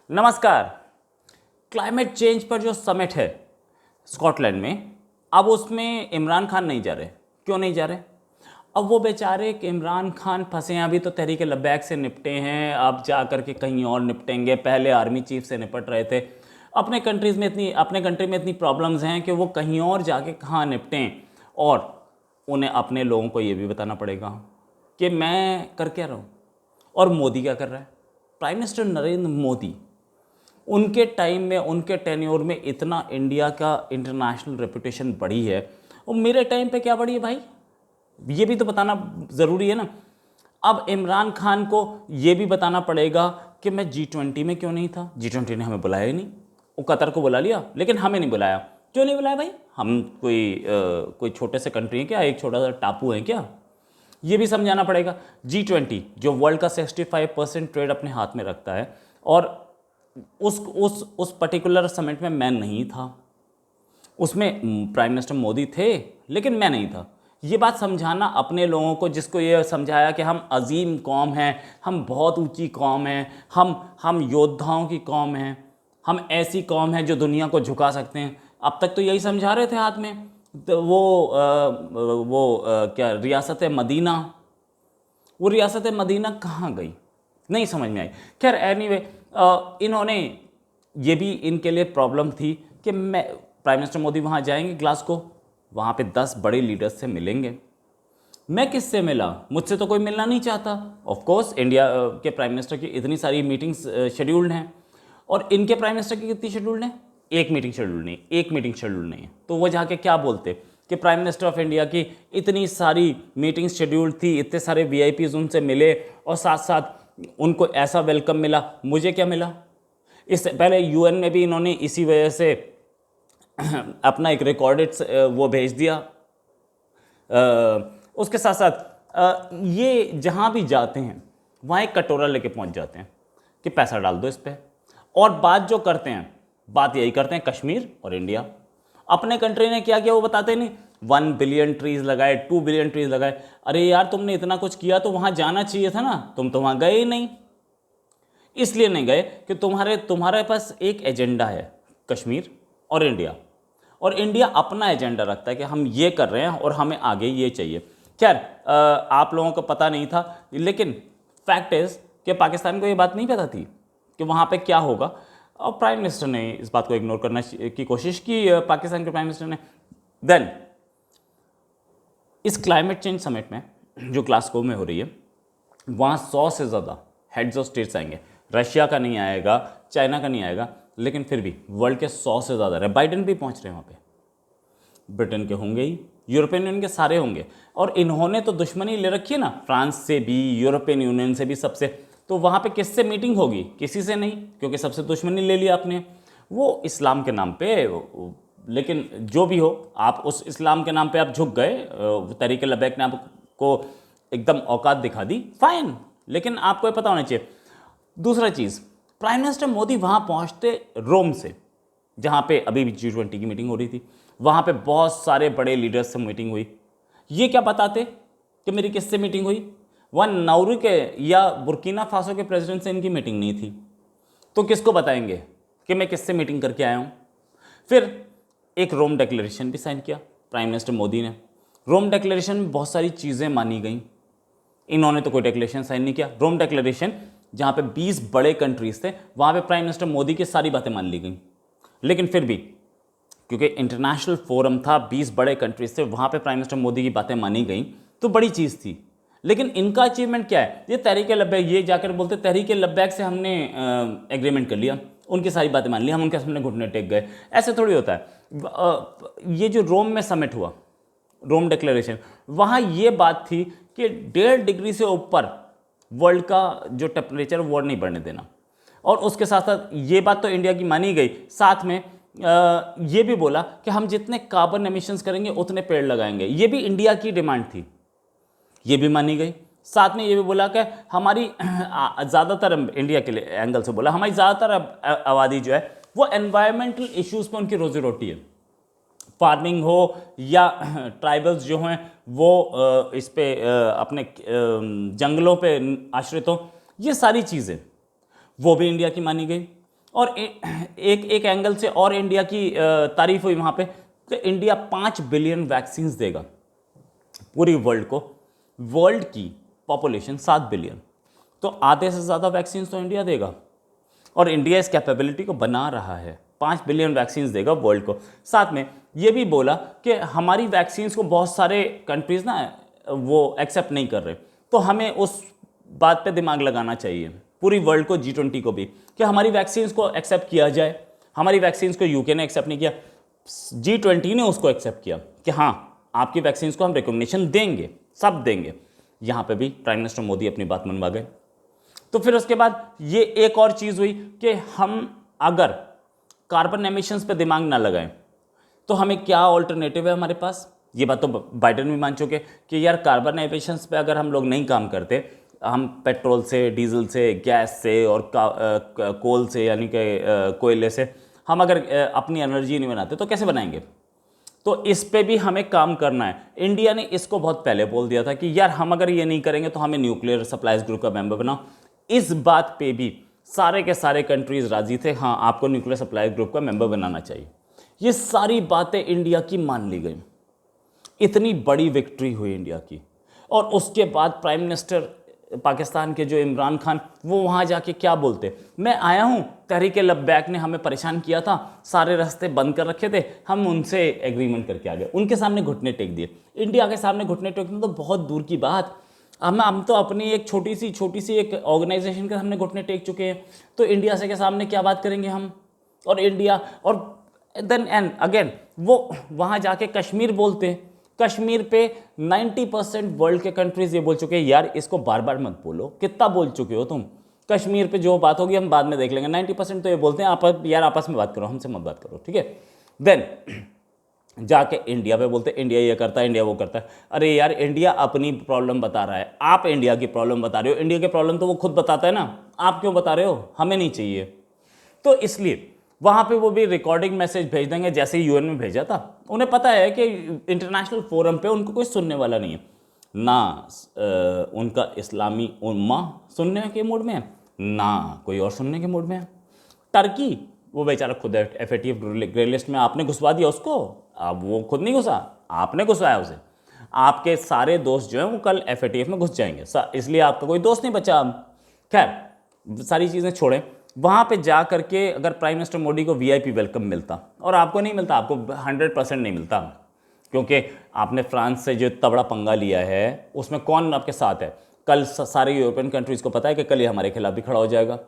नमस्कार। Climate change पर जो समिट है स्कॉटलैंड में, अब उसमें इमरान खान नहीं जा रहे। क्यों नहीं जा रहे? अब वो बेचारे कि इमरान खान फंसे हैं, अभी तो तहरीक लब्बैक से निपटे हैं, अब जा कर के कहीं और निपटेंगे। पहले आर्मी चीफ से निपट रहे थे। अपने कंट्री में इतनी प्रॉब्लम्स हैं कि वो कहीं और जाके कहाँ निपटें, और उन्हें अपने लोगों को ये भी बताना पड़ेगा कि मैं कर क्या रहा हूँ। और मोदी क्या कर रहा है? प्राइम मिनिस्टर नरेंद्र मोदी, उनके टाइम में, उनके टेन्योर में इतना इंडिया का इंटरनेशनल रेपुटेशन बढ़ी है, और मेरे टाइम पे क्या बढ़ी है भाई? ये भी तो बताना ज़रूरी है ना। अब इमरान खान को ये भी बताना पड़ेगा कि मैं G20 में क्यों नहीं था। G20 ने हमें बुलाया ही नहीं। वो कतर को बुला लिया लेकिन हमें नहीं बुलाया। क्यों नहीं बुलाया भाई? हम कोई छोटे से कंट्री हैं क्या? एक छोटा सा टापू है क्या? ये भी समझाना पड़ेगा। G20 जो वर्ल्ड का 65% ट्रेड अपने हाथ में रखता है, और उस पर्टिकुलर समिट में मैं नहीं था। उसमें प्राइम मिनिस्टर मोदी थे लेकिन मैं नहीं था। ये बात समझाना अपने लोगों को, जिसको ये समझाया कि हम अजीम कौम हैं, हम बहुत ऊंची कौम हैं, हम योद्धाओं की कौम हैं, हम ऐसी कौम है जो दुनिया को झुका सकते हैं। अब तक तो यही समझा रहे थे हाथ में। तो क्या रियासत मदीना, वो रियासत मदीना कहाँ गई? नहीं समझ में आई। खैर एनीवे, इन्होंने ये भी इनके लिए प्रॉब्लम थी कि मैं प्राइम मिनिस्टर मोदी वहाँ जाएंगे ग्लासगो, वहाँ पे 10 बड़े लीडर्स से मिलेंगे। मैं किससे मिला? मुझसे तो कोई मिलना नहीं चाहता। ऑफ कोर्स इंडिया के प्राइम मिनिस्टर की इतनी सारी मीटिंग्स शेड्यूल्ड हैं, और इनके प्राइम मिनिस्टर की कितनी शेड्यूल्ड हैं? एक मीटिंग शेड्यूल नहीं है। तो वो जाके क्या बोलते कि प्राइम मिनिस्टर ऑफ इंडिया की इतनी सारी मीटिंग्स शेड्यूल्ड थी, इतने सारे वीआईपीज उनसे मिले, और साथ साथ उनको ऐसा वेलकम मिला। मुझे क्या मिला? इससे पहले यूएन में भी इन्होंने इसी वजह से अपना एक रिकॉर्डेड वो भेज दिया। उसके साथ साथ ये जहाँ भी जाते हैं वहाँ एक कटोरा लेके पहुँच जाते हैं कि पैसा डाल दो इस पर। और बात जो करते हैं, बात यही करते हैं कश्मीर और इंडिया। अपने कंट्री ने क्या किया वो बताते नहीं। 1 बिलियन ट्रीज लगाए, 2 बिलियन ट्रीज लगाए। अरे यार, तुमने इतना कुछ किया तो वहाँ जाना चाहिए था ना। तुम तो वहाँ गए ही नहीं। इसलिए नहीं गए कि तुम्हारे पास एक एजेंडा है, कश्मीर और इंडिया। और इंडिया अपना एजेंडा रखता है कि हम ये कर रहे हैं और हमें आगे ये चाहिए। खैर, आप लोगों को पता नहीं था, लेकिन फैक्ट इज़ कि पाकिस्तान को ये बात नहीं पता थी कि वहाँ पे क्या होगा, और प्राइम मिनिस्टर ने इस बात को इग्नोर करने की कोशिश की, पाकिस्तान के प्राइम मिनिस्टर ने। देन इस क्लाइमेट चेंज समिट में जो ग्लासगो में हो रही है, वहाँ 100 से ज़्यादा हेड्स ऑफ स्टेट्स आएंगे। रशिया का नहीं आएगा, चाइना का नहीं आएगा, लेकिन फिर भी वर्ल्ड के 100 से ज़्यादा रहे। बाइडेन भी पहुँच रहे हैं वहाँ पे। ब्रिटेन के होंगे ही, यूरोपियन यूनियन के सारे होंगे। और इन्होंने तो दुश्मनी ले रखी है ना, फ्रांस से भी, यूरोपियन यूनियन से भी, सबसे। तो वहाँ पे किससे मीटिंग होगी? किसी से नहीं, क्योंकि सबसे दुश्मनी ले लिया आपने, वो इस्लाम के नाम पे। लेकिन जो भी हो, आप उस इस्लाम के नाम पे आप झुक गए, तहरीक लब्बैक ने आपको एकदम औकात दिखा दी, फाइन, लेकिन आपको ये पता होना चाहिए। दूसरा चीज़, प्राइम मिनिस्टर मोदी वहाँ पहुँचते रोम से, जहाँ पे अभी भी G20 की मीटिंग हो रही थी। वहाँ पे बहुत सारे बड़े लीडर्स से मीटिंग हुई। ये क्या बताते कि मेरी किससे मीटिंग हुई? वहाँ नाउरू के या बुर्किना फासो के प्रेसिडेंट से इनकी मीटिंग नहीं थी। तो किसको बताएंगे कि मैं किससे मीटिंग करके आया हूँ? फिर एक रोम डिक्लेरेशन भी साइन किया प्राइम मिनिस्टर मोदी ने। रोम डिक्लेरेशन में बहुत सारी चीज़ें मानी गई। इन्होंने तो कोई डिक्लेरेशन साइन नहीं किया। रोम डिक्लेरेशन जहाँ पे 20 बड़े कंट्रीज थे, वहाँ पे प्राइम मिनिस्टर मोदी की सारी बातें मान ली गई। लेकिन फिर भी, क्योंकि इंटरनेशनल फोरम था, 20 बड़े कंट्रीज थे, वहाँ पे प्राइम मिनिस्टर मोदी की बातें मानी गई, तो बड़ी चीज़ थी। लेकिन इनका अचीवमेंट क्या है? ये तहरीक लब्बैक, ये जाकर बोलते तहरीक लब्बैक से हमने एग्रीमेंट कर लिया, उनकी सारी बातें मान ली, हम उनके सामने घुटने टेक गए। ऐसे थोड़ी होता है। ये जो रोम में समिट हुआ, रोम डिक्लेरेशन, वहाँ ये बात थी कि 1.5 डिग्री से ऊपर वर्ल्ड का जो टेम्परेचर वो नहीं बढ़ने देना। और उसके साथ साथ ये बात तो इंडिया की मानी गई, साथ में ये भी बोला कि हम जितने कार्बन एमिशंस करेंगे उतने पेड़ लगाएंगे। ये भी इंडिया की डिमांड थी, ये भी मानी गई। साथ में ये भी बोला कि हमारी ज़्यादातर, इंडिया के लिए एंगल से बोला, हमारी ज़्यादातर आबादी जो है वो एनवायरमेंटल इश्यूज़ पे उनकी रोजी रोटी है। फार्मिंग हो या ट्राइबल्स जो हैं वो इस पे अपने जंगलों पे आश्रित हो, ये सारी चीज़ें वो भी इंडिया की मानी गई। और एक एंगल से और इंडिया की तारीफ हुई वहाँ पे कि इंडिया 5 बिलियन वैक्सीन्स देगा पूरी वर्ल्ड को। वर्ल्ड की पॉपुलेशन 7 बिलियन, तो आधे से ज़्यादा वैक्सीन तो इंडिया देगा, और इंडिया इस कैपेबिलिटी को बना रहा है। 5 बिलियन वैक्सीन देगा वर्ल्ड को। साथ में ये भी बोला कि हमारी वैक्सीन को बहुत सारे कंट्रीज़ ना वो एक्सेप्ट नहीं कर रहे, तो हमें उस बात पे दिमाग लगाना चाहिए पूरी वर्ल्ड को, G20 को भी, कि हमारी वैक्सीन को एक्सेप्ट किया जाए। हमारी वैक्सीन को यूके ने एक्सेप्ट नहीं किया, G20 ने उसको एक्सेप्ट किया कि हाँ आपकी वैक्सीन को हम रिकॉग्निशन देंगे, सब देंगे। यहाँ पे भी प्राइम मिनिस्टर मोदी अपनी बात मनवा गए। तो फिर उसके बाद ये एक और चीज़ हुई कि हम अगर कार्बन एमिशंस पे दिमाग ना लगाएं तो हमें क्या ऑल्टरनेटिव है हमारे पास। ये बात तो बाइडेन भी मान चुके कि यार कार्बन एमिशंस पे अगर हम लोग नहीं काम करते, हम पेट्रोल से, डीजल से, गैस से और कोल से यानी कि कोयले से हम अगर अपनी एनर्जी नहीं बनाते तो कैसे बनाएंगे। तो इस पे भी हमें काम करना है। इंडिया ने इसको बहुत पहले बोल दिया था कि यार हम अगर ये नहीं करेंगे तो हमें न्यूक्लियर सप्लाईज ग्रुप का मेंबर बनाओ। इस बात पे भी सारे के सारे कंट्रीज राजी थे, हाँ आपको न्यूक्लियर सप्लाई ग्रुप का मेंबर बनाना चाहिए। ये सारी बातें इंडिया की मान ली गई। इतनी बड़ी विक्ट्री हुई इंडिया की। और उसके बाद प्राइम मिनिस्टर पाकिस्तान के जो इमरान खान, वो वहाँ जाके क्या बोलते, मैं आया हूँ, तहरीक-ए-लब्बैक ने हमें परेशान किया था, सारे रास्ते बंद कर रखे थे, हम उनसे एग्रीमेंट करके आ गए। उनके सामने घुटने टेक दिए। इंडिया के सामने घुटने टेकना तो बहुत दूर की बात, हम तो अपनी एक छोटी सी एक ऑर्गेनाइजेशन के सामने घुटने टेक चुके हैं, तो इंडिया से के सामने क्या बात करेंगे हम। और इंडिया, और देन एंड अगेन वो वहाँ जाके कश्मीर बोलते हैं। कश्मीर पे 90% वर्ल्ड के कंट्रीज ये बोल चुके हैं यार इसको बार बार मत बोलो, कितना बोल चुके हो तुम। कश्मीर पे जो बात होगी हम बाद में देख लेंगे। 90% तो ये बोलते हैं आप यार आपस में बात करो, हमसे मत बात करो, ठीक है। देन जाके इंडिया पे बोलते हैं इंडिया ये करता है, इंडिया वो करता है। अरे यार इंडिया अपनी प्रॉब्लम बता रहा है, आप इंडिया की प्रॉब्लम बता रहे हो। इंडिया की प्रॉब्लम तो वो खुद बताता है ना, आप क्यों बता रहे हो, हमें नहीं चाहिए। तो इसलिए वहाँ पे वो भी रिकॉर्डिंग मैसेज भेज देंगे जैसे ही यूएन में भेजा था। उन्हें पता है कि इंटरनेशनल फोरम पे उनको कोई सुनने वाला नहीं है ना, उनका इस्लामी उम्मा सुनने के मूड में है, ना कोई और सुनने के मूड में है। टर्की, वो बेचारा खुद FATF ग्रे लिस्ट में आपने घुसवा दिया उसको, अब वो खुद नहीं घुसा, आपने घुसवाया उसे। आपके सारे दोस्त जो हैं वो कल FATF में घुस जाएंगे, इसलिए आपका कोई दोस्त नहीं बचा अब। खैर सारी चीज़ें छोड़ें, वहाँ पे जा करके अगर प्राइम मिनिस्टर मोदी को VIP वेलकम मिलता, और आपको नहीं मिलता, आपको 100% नहीं मिलता, क्योंकि आपने फ्रांस से जो तबड़ा पंगा लिया है उसमें कौन आपके साथ है। कल सारे यूरोपियन कंट्रीज़ को पता है कि कल ये हमारे खिलाफ भी खड़ा हो जाएगा।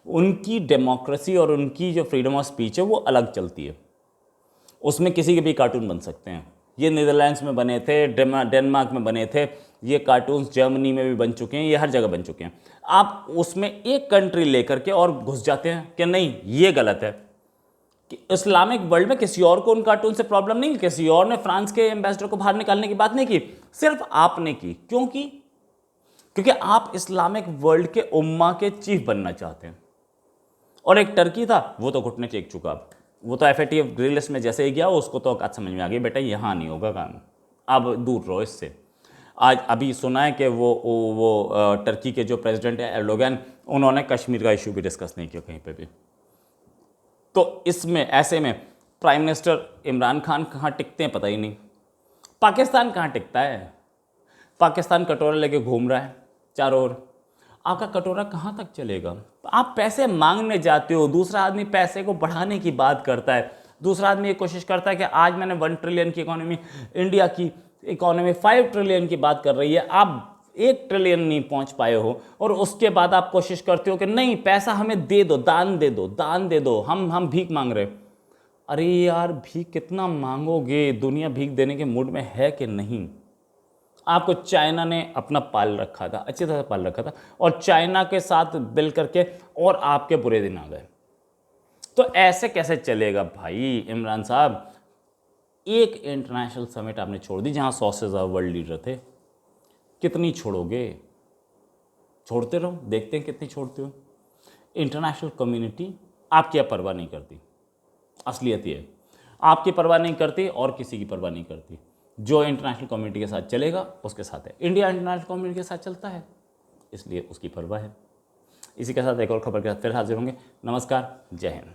उनकी डेमोक्रेसी और उनकी जो फ्रीडम ऑफ स्पीच है वो अलग चलती है, उसमें किसी के भी कार्टून बन सकते हैं। ये नीदरलैंड्स में बने थे, डेनमार्क में बने थे, ये कार्टून्स जर्मनी में भी बन चुके हैं, ये हर जगह बन चुके हैं। आप उसमें एक कंट्री लेकर के और घुस जाते हैं कि नहीं ये गलत है। कि इस्लामिक वर्ल्ड में किसी और को उन कार्टून से प्रॉब्लम नहीं, किसी और ने फ्रांस के एम्बेसडर को बाहर निकालने की बात नहीं की, सिर्फ आपने की। क्यों की? क्योंकि आप इस्लामिक वर्ल्ड के उम्मा के चीफ बनना चाहते हैं। और एक टर्की था, वो तो घुटने टेक चुका, अब वो तो FATF ग्रे लिस्ट में जैसे ही गया उसको तो बात समझ में आ गई, बेटा यहाँ नहीं होगा काम, अब दूर रहो इससे। आज अभी सुना है कि वो टर्की के जो प्रेसिडेंट है एर्डोगन, उन्होंने कश्मीर का इशू भी डिस्कस नहीं किया कहीं पे भी। तो इसमें ऐसे में प्राइम मिनिस्टर इमरान खान कहाँ टिकते हैं पता ही नहीं। पाकिस्तान कहाँ टिकता है, पाकिस्तान कटोरा लेके घूम रहा है चारों ओर। आपका कटोरा कहाँ तक चलेगा? आप पैसे मांगने जाते हो, दूसरा आदमी पैसे को बढ़ाने की बात करता है, दूसरा आदमी ये कोशिश करता है कि आज मैंने 1 ट्रिलियन की इकोनॉमी, इंडिया की इकोनॉमी 5 ट्रिलियन की बात कर रही है, आप 1 ट्रिलियन नहीं पहुंच पाए हो, और उसके बाद आप कोशिश करते हो कि नहीं पैसा हमें दे दो, दान दे दो, दान दे दो, हम भीख मांग रहे। अरे यार भीख कितना मांगोगे, दुनिया भीख देने के मूड में है कि नहीं? आपको चाइना ने अपना पाल रखा था, अच्छी तरह पाल रखा था, और चाइना के साथ बिल करके और आपके बुरे दिन आ गए। तो ऐसे कैसे चलेगा भाई इमरान साहब? एक इंटरनेशनल समिट आपने छोड़ दी जहां 100 से ज़्यादा वर्ल्ड लीडर थे, कितनी छोड़ोगे? छोड़ते रहो, देखते हैं कितनी छोड़ते हो। इंटरनेशनल कम्युनिटी आपकी अब परवाह नहीं करती, असलियत ये है, आपकी परवाह नहीं करती और किसी की परवाह नहीं करती। जो इंटरनेशनल कम्युनिटी के साथ चलेगा उसके साथ है। इंडिया इंटरनेशनल कम्युनिटी के साथ चलता है, इसलिए उसकी परवाह है। इसी के साथ एक और खबर के साथ फिर हाजिर होंगे। नमस्कार, जय हिंद।